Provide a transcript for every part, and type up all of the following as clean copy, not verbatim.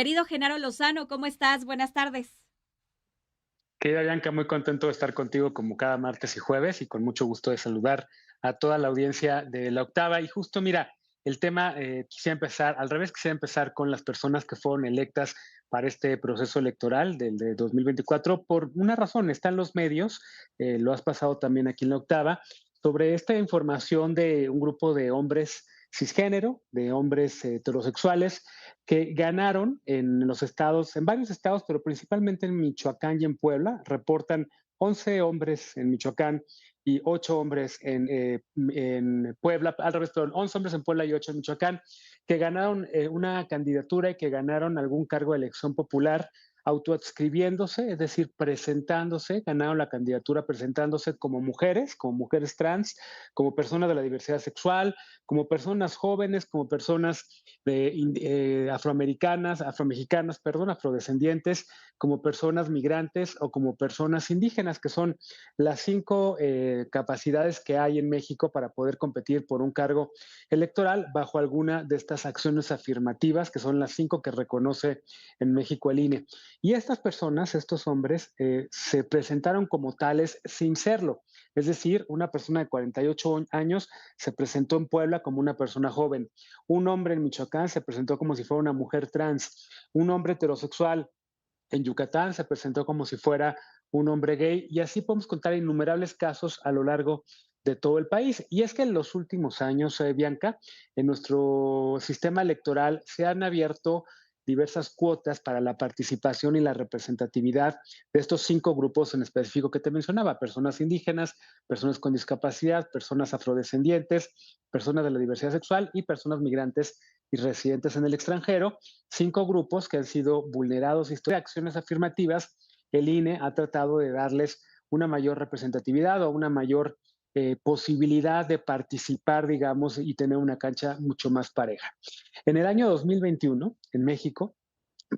Querido Genaro Lozano, ¿cómo estás? Buenas tardes. Querida Bianca, muy contento de estar contigo como cada martes y jueves y con mucho gusto de saludar a toda la audiencia de La Octava. Y justo mira, el tema, quisiera empezar, al revés, quisiera empezar con las personas que fueron electas para este proceso electoral del de 2024 por una razón, están los medios, lo has pasado también aquí en La Octava, sobre esta información de un grupo de hombres cisgénero, de hombres heterosexuales, que ganaron en los estados, en varios estados, pero principalmente en Michoacán y en Puebla. Reportan 11 hombres en Michoacán y 8 hombres en Puebla, al revés, perdón, 11 hombres en Puebla y 8 en Michoacán, que ganaron una candidatura y que ganaron algún cargo de elección popular autoadscribiéndose, es decir, presentándose, ganaron la candidatura presentándose como mujeres trans, como personas de la diversidad sexual, como personas jóvenes, como personas afroamericanas, afromexicanas, perdón, afrodescendientes, como personas migrantes o como personas indígenas, que son las 5 capacidades que hay en México para poder competir por un cargo electoral bajo alguna de estas acciones afirmativas, que son las 5 que reconoce en México el INE. Y estas personas, estos hombres, se presentaron como tales sin serlo. Es decir, una persona de 48 años se presentó en Puebla como una persona joven. Un hombre en Michoacán se presentó como si fuera una mujer trans. Un hombre heterosexual en Yucatán se presentó como si fuera un hombre gay. Y así podemos contar innumerables casos a lo largo de todo el país. Y es que en los últimos años, Bianca, en nuestro sistema electoral se han abierto diversas cuotas para la participación y la representatividad de estos 5 grupos en específico que te mencionaba: personas indígenas, personas con discapacidad, personas afrodescendientes, personas de la diversidad sexual y personas migrantes y residentes en el extranjero. 5 grupos que han sido vulnerados y acciones afirmativas. El INE ha tratado de darles una mayor representatividad o una mayor posibilidad de participar, digamos, y tener una cancha mucho más pareja. En el año 2021, en México,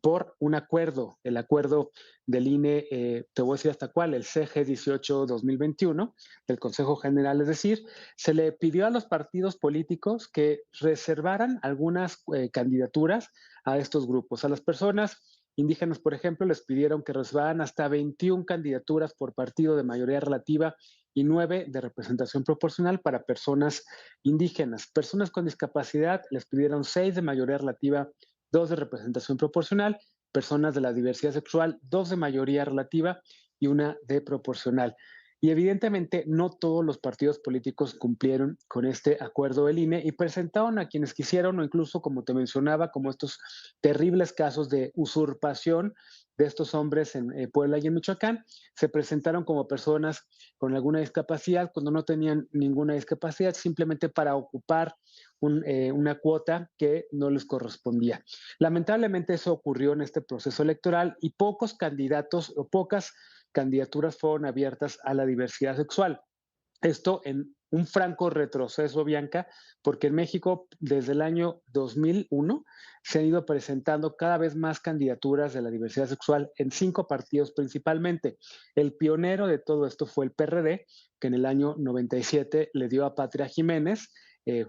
por un acuerdo, el acuerdo del INE, te voy a decir hasta cuál, el CG 18-2021, del Consejo General, es decir, se le pidió a los partidos políticos que reservaran algunas candidaturas a estos grupos. A las personas indígenas, por ejemplo, les pidieron que reservaran hasta 21 candidaturas por partido de mayoría relativa y 9 de representación proporcional para personas indígenas. Personas con discapacidad les pidieron 6 de mayoría relativa, 2 de representación proporcional, personas de la diversidad sexual, 2 de mayoría relativa y una de proporcional. Y evidentemente no todos los partidos políticos cumplieron con este acuerdo del INE y presentaron a quienes quisieron, o incluso, como te mencionaba, como estos terribles casos de usurpación de estos hombres en Puebla y en Michoacán, se presentaron como personas con alguna discapacidad cuando no tenían ninguna discapacidad, simplemente para ocupar una cuota que no les correspondía. Lamentablemente eso ocurrió en este proceso electoral y pocos candidatos o pocas candidaturas fueron abiertas a la diversidad sexual. Esto en un franco retroceso, Bianca, porque en México desde el año 2001 se han ido presentando cada vez más candidaturas de la diversidad sexual en 5 partidos principalmente. El pionero de todo esto fue el PRD, que en el año 97 le dio a Patria Jiménez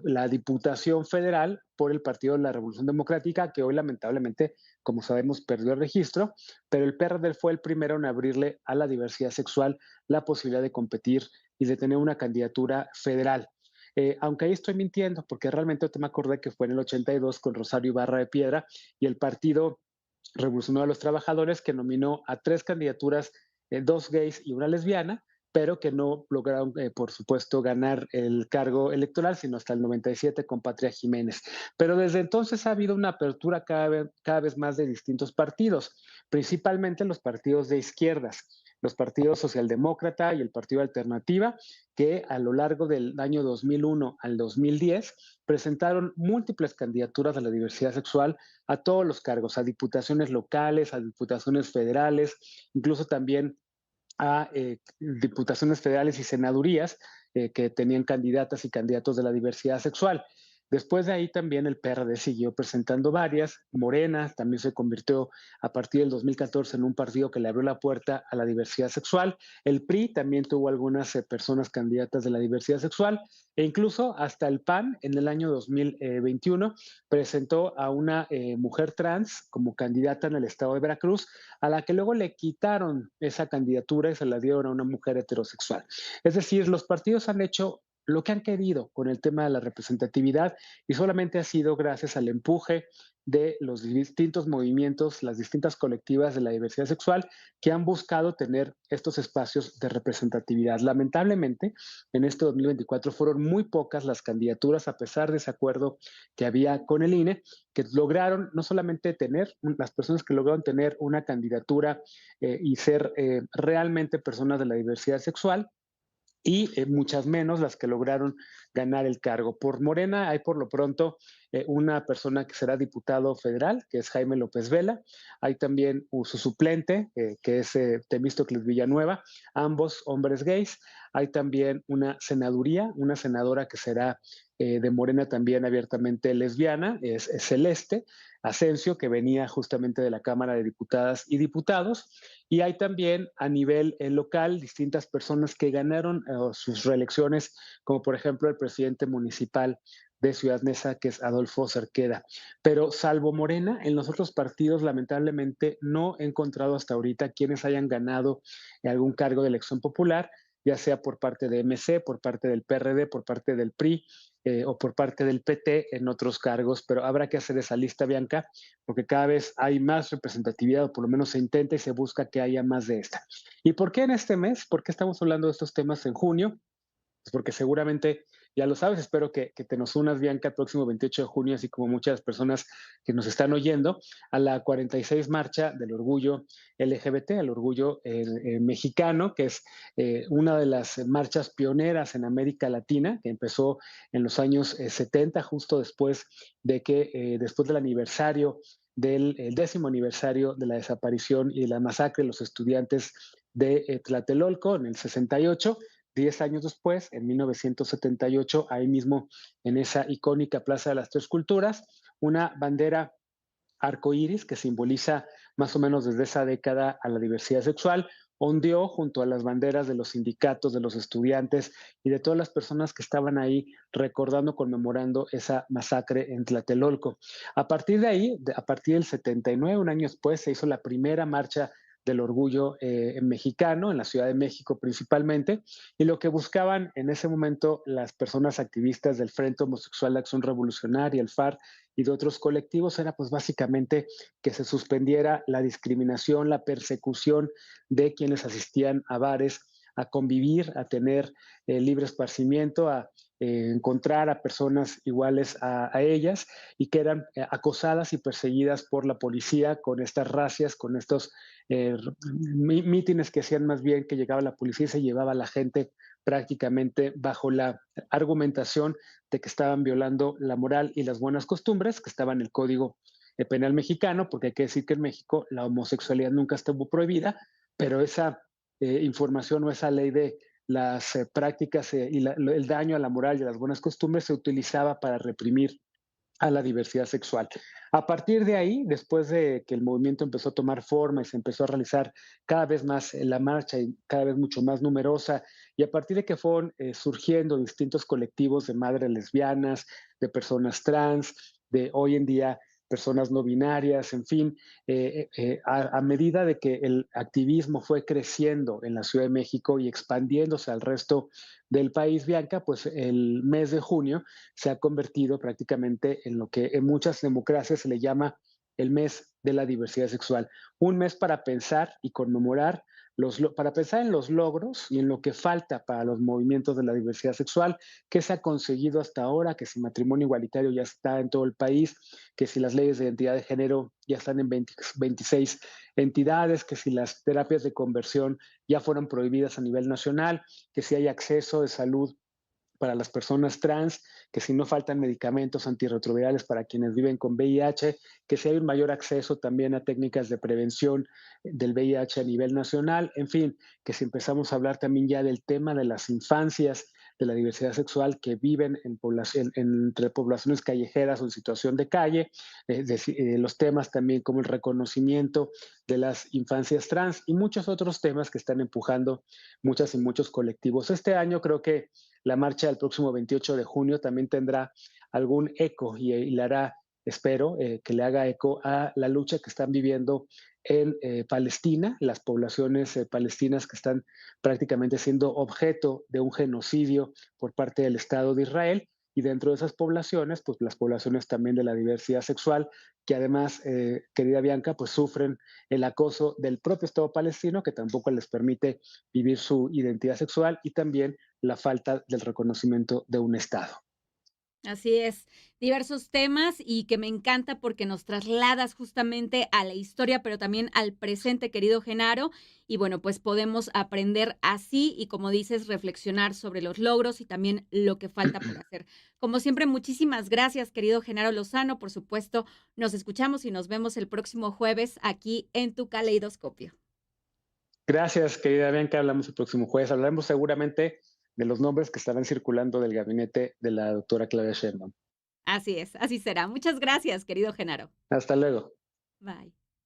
la Diputación Federal por el Partido de la Revolución Democrática, que hoy lamentablemente, como sabemos, perdió el registro, pero el PRD fue el primero en abrirle a la diversidad sexual la posibilidad de competir y de tener una candidatura federal. Aunque ahí estoy mintiendo, porque realmente te me acordé que fue en el 82 con Rosario Ibarra de Piedra y el Partido Revolucionario de los Trabajadores, que nominó a 3 candidaturas, 2 gays y una lesbiana, pero que no lograron, por supuesto, ganar el cargo electoral, sino hasta el 97 con Patria Jiménez. Pero desde entonces ha habido una apertura cada vez más de distintos partidos, principalmente los partidos de izquierdas, los partidos socialdemócrata y el partido alternativa, que a lo largo del año 2001 al 2010 presentaron múltiples candidaturas a la diversidad sexual a todos los cargos, a diputaciones locales, a diputaciones federales, incluso también a diputaciones federales y senadurías que tenían candidatas y candidatos de la diversidad sexual. Después de ahí también el PRD siguió presentando varias. Morena también se convirtió a partir del 2014 en un partido que le abrió la puerta a la diversidad sexual. El PRI también tuvo algunas personas candidatas de la diversidad sexual e incluso hasta el PAN en el año 2021 presentó a una mujer trans como candidata en el estado de Veracruz, a la que luego le quitaron esa candidatura y se la dieron a una mujer heterosexual. Es decir, los partidos han hecho lo que han querido con el tema de la representatividad y solamente ha sido gracias al empuje de los distintos movimientos, las distintas colectivas de la diversidad sexual que han buscado tener estos espacios de representatividad. Lamentablemente, en este 2024 fueron muy pocas las candidaturas, a pesar de ese acuerdo que había con el INE, que lograron no solamente tener, las personas que lograron tener una candidatura y ser realmente personas de la diversidad sexual, y muchas menos las que lograron ganar el cargo. Por Morena hay por lo pronto una persona que será diputado federal, que es Jaime López Vela. Hay también su suplente, que es Temístocles Villanueva, ambos hombres gays. Hay también una senaduría, una senadora que será de Morena también abiertamente lesbiana, es Celeste Asensio, que venía justamente de la Cámara de Diputadas y Diputados. Y hay también a nivel local distintas personas que ganaron sus reelecciones, como por ejemplo el presidente municipal de Ciudad Neza, que es Adolfo Cerqueda. Pero salvo Morena, en los otros partidos lamentablemente no he encontrado hasta ahorita quienes hayan ganado algún cargo de elección popular, ya sea por parte de MC, por parte del PRD, por parte del PRI o por parte del PT en otros cargos, pero habrá que hacer esa lista, Bianca, porque cada vez hay más representatividad, o por lo menos se intenta y se busca que haya más de esta. ¿Y por qué en este mes? ¿Por qué estamos hablando de estos temas en junio? Pues porque seguramente ya lo sabes, espero que te nos unas, Bianca, el próximo 28 de junio, así como muchas personas que nos están oyendo, a la 46 Marcha del Orgullo LGBT, el orgullo mexicano, que es una de las marchas pioneras en América Latina, que empezó en los años 70, justo después del aniversario del el 10º aniversario de la desaparición y de la masacre de los estudiantes de Tlatelolco en el 68. 10 años después, en 1978, ahí mismo en esa icónica Plaza de las Tres Culturas, una bandera arcoíris que simboliza más o menos desde esa década a la diversidad sexual, ondeó junto a las banderas de los sindicatos, de los estudiantes y de todas las personas que estaban ahí recordando, conmemorando esa masacre en Tlatelolco. A partir de ahí, a partir del 79, un año después, se hizo la primera marcha del orgullo mexicano, en la Ciudad de México principalmente, y lo que buscaban en ese momento las personas activistas del Frente Homosexual de Acción Revolucionaria, el FAR, y de otros colectivos era pues básicamente que se suspendiera la discriminación, la persecución de quienes asistían a bares, a convivir, a tener libre esparcimiento, a encontrar a personas iguales a ellas y que eran acosadas y perseguidas por la policía con estas racias, con estos mítines que hacían más bien que llegaba la policía y se llevaba a la gente prácticamente bajo la argumentación de que estaban violando la moral y las buenas costumbres que estaban en el Código Penal mexicano, porque hay que decir que en México la homosexualidad nunca estuvo prohibida, pero esa información o esa ley de las prácticas y el daño a la moral y a las buenas costumbres se utilizaba para reprimir a la diversidad sexual. A partir de ahí, después de que el movimiento empezó a tomar forma y se empezó a realizar cada vez más la marcha y cada vez mucho más numerosa, y a partir de que fueron surgiendo distintos colectivos de madres lesbianas, de personas trans, de hoy en día personas no binarias, en fin, a medida de que el activismo fue creciendo en la Ciudad de México y expandiéndose al resto del país, Bianca, pues el mes de junio se ha convertido prácticamente en lo que en muchas democracias se le llama el mes de la diversidad sexual. Un mes para pensar y conmemorar, para pensar en los logros y en lo que falta para los movimientos de la diversidad sexual, qué se ha conseguido hasta ahora, que si matrimonio igualitario ya está en todo el país, que si las leyes de identidad de género ya están en 26 entidades, que si las terapias de conversión ya fueron prohibidas a nivel nacional, que si hay acceso de salud para las personas trans, que si no faltan medicamentos antirretrovirales para quienes viven con VIH, que si hay un mayor acceso también a técnicas de prevención del VIH a nivel nacional, en fin, que si empezamos a hablar también ya del tema de las infancias, de la diversidad sexual que viven en entre poblaciones callejeras o en situación de calle, los temas también como el reconocimiento de las infancias trans y muchos otros temas que están empujando muchas y muchos colectivos. Este año creo que la marcha del próximo 28 de junio también tendrá algún eco y le hará, espero, que le haga eco a la lucha que están viviendo en Palestina, las poblaciones palestinas que están prácticamente siendo objeto de un genocidio por parte del Estado de Israel. Y dentro de esas poblaciones, pues las poblaciones también de la diversidad sexual, que además, querida Bianca, pues sufren el acoso del propio Estado palestino, que tampoco les permite vivir su identidad sexual, y también la falta del reconocimiento de un Estado. Así es, diversos temas y que me encanta porque nos trasladas justamente a la historia, pero también al presente, querido Genaro. Y bueno, pues podemos aprender así y, como dices, reflexionar sobre los logros y también lo que falta por hacer. Como siempre, muchísimas gracias, querido Genaro Lozano. Por supuesto, nos escuchamos y nos vemos el próximo jueves aquí en tu Caleidoscopio. Gracias, querida Bianca. Hablamos el próximo jueves. Hablaremos seguramente de los nombres que estarán circulando del gabinete de la doctora Claudia Sheinbaum. Así es, así será. Muchas gracias, querido Genaro. Hasta luego. Bye.